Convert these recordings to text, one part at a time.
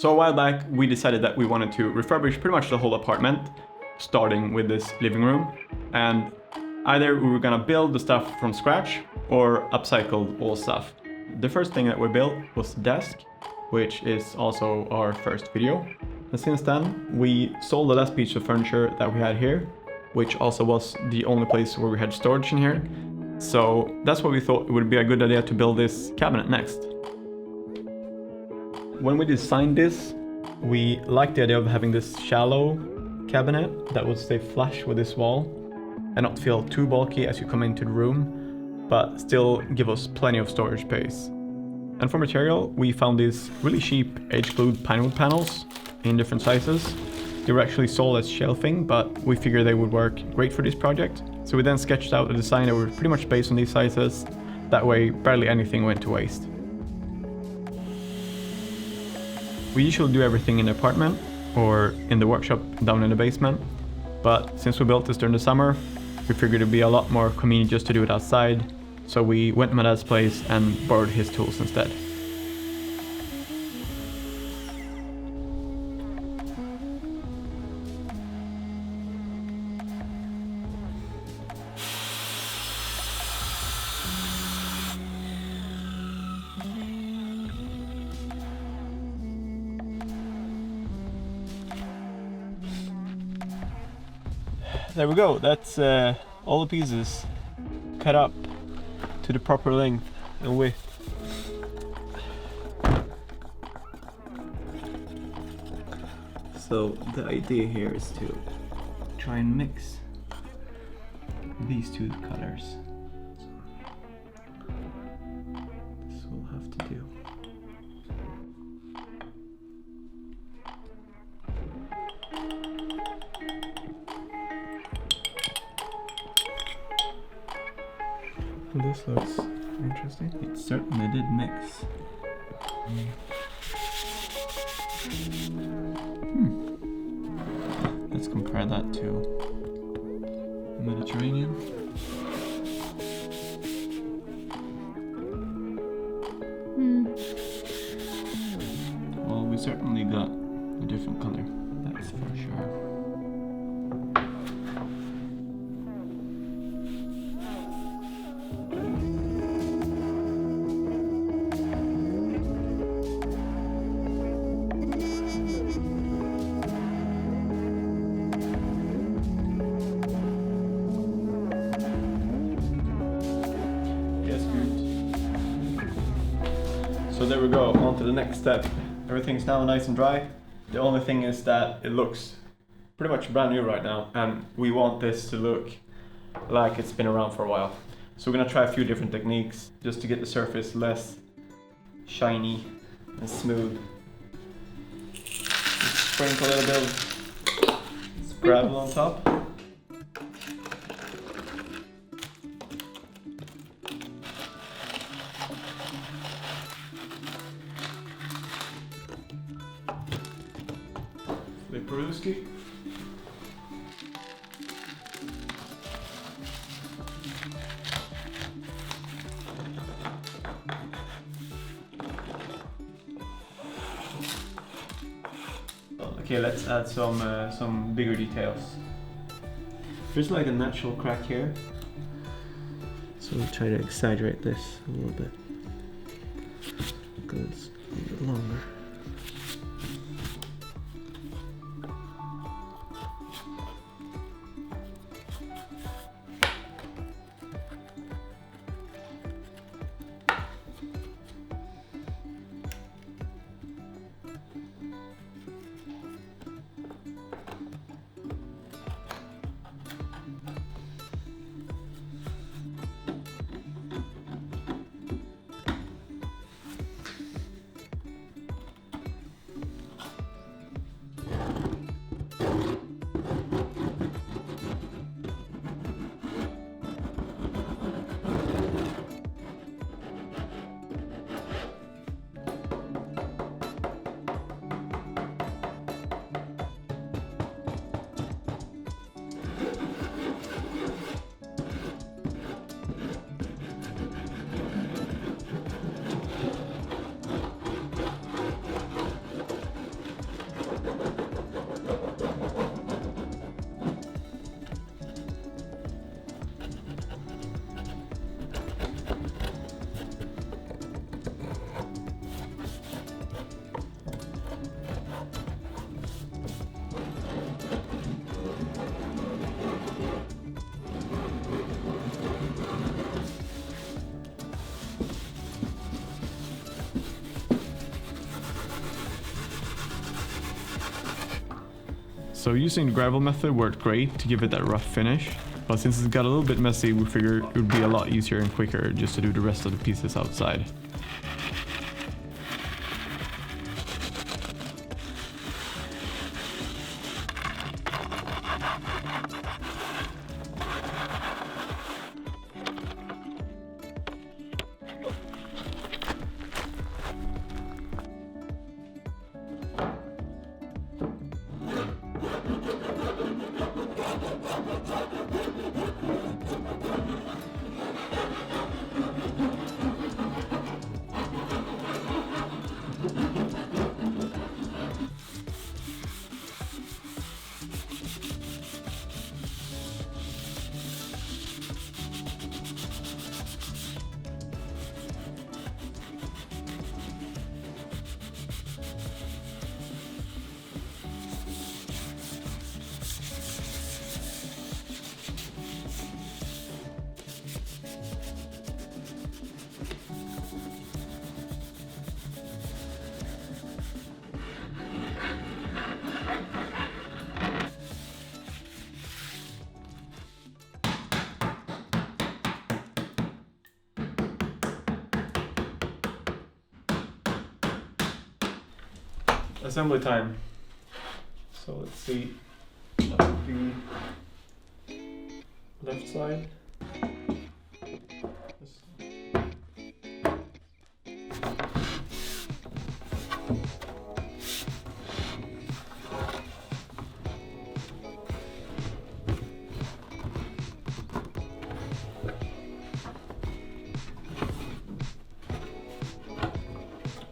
So a while back, we decided that we wanted to refurbish pretty much the whole apartment, starting with this living room. And either we were gonna build the stuff from scratch or upcycle all stuff. The first thing that we built was the desk, which is also our first video. And since then, we sold the last piece of furniture that we had here, which also was the only place where we had storage in here. So that's why we thought it would be a good idea to build this cabinet next. When we designed this, we liked the idea of having this shallow cabinet that would stay flush with this wall and not feel too bulky as you come into the room, but still give us plenty of storage space. And for material, we found these really cheap edge-glued pinewood panels in different sizes. They were actually sold as shelving, but we figured they would work great for this project. So we then sketched out a design that were pretty much based on these sizes. That way, barely anything went to waste. We usually do everything in the apartment or in the workshop down in the basement, but since we built this during the summer, we figured it'd be a lot more convenient just to do it outside, so we went to my dad's place and borrowed his tools instead. There we go, that's all the pieces cut up to the proper length and width. So the idea here is to try and mix these two colors. This will have to do. This looks interesting. It certainly did mix. Let's compare that to Mediterranean. Well, we certainly got a different color, that's for sure. So there we go, on to the next step. Everything's now nice and dry. The only thing is that it looks pretty much brand new right now, and we want this to look like it's been around for a while. So we're gonna try a few different techniques just to get the surface less shiny and smooth. Just sprinkle a little bit of gravel on top. Rustic. Okay, let's add some bigger details. There's like a natural crack here, so we'll try to exaggerate this a little bit because it's a little bit longer. So using the gravel method worked great to give it that rough finish, but since it got a little bit messy, we figured it would be a lot easier and quicker just to do the rest of the pieces outside. Assembly time. So let's see. That would be left side.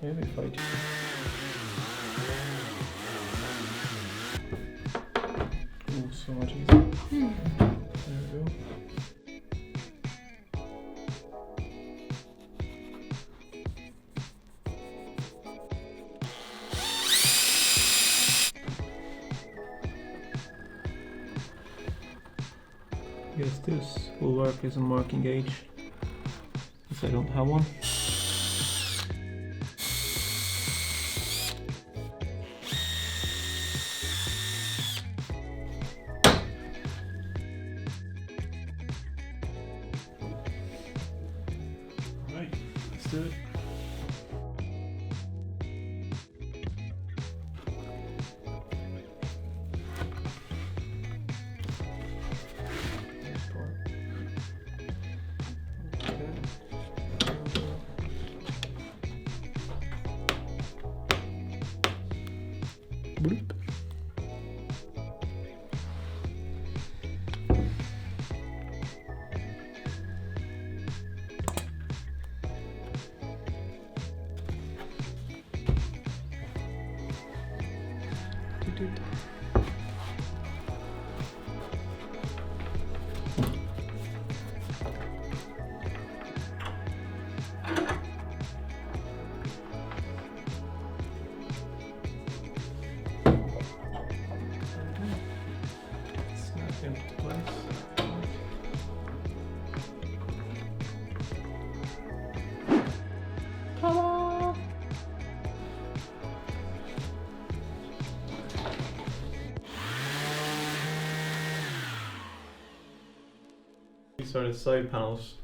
Maybe if I do. So much easier. There we go. I guess this will work as a marking gauge, since I don't have one. Let's do it. Bloop. Snap into place. Ta-da! These are the side panels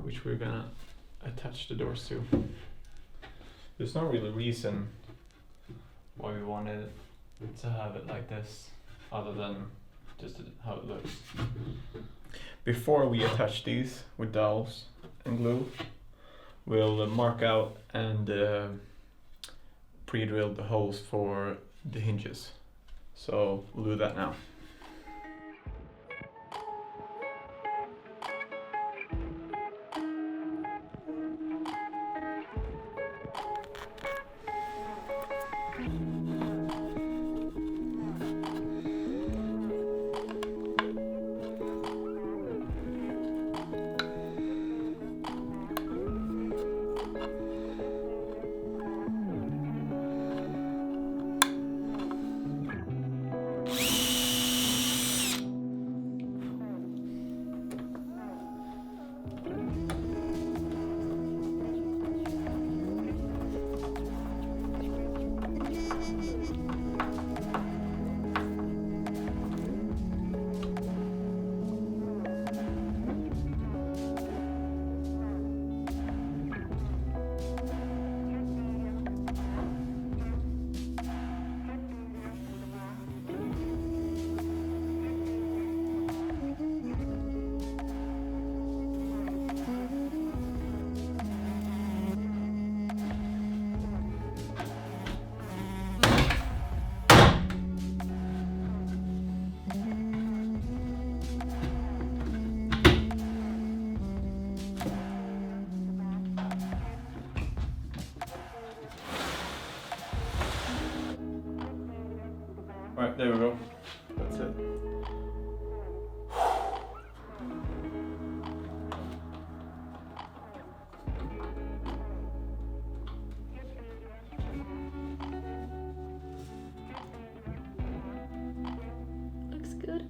which we're gonna attach the doors to. There's no real reason why we wanted to have it like this other than just how it looks. Before we attach these with dowels and glue, we'll mark out and pre-drill the holes for the hinges. So we'll do that now. Right, there we go. That's it. Looks good.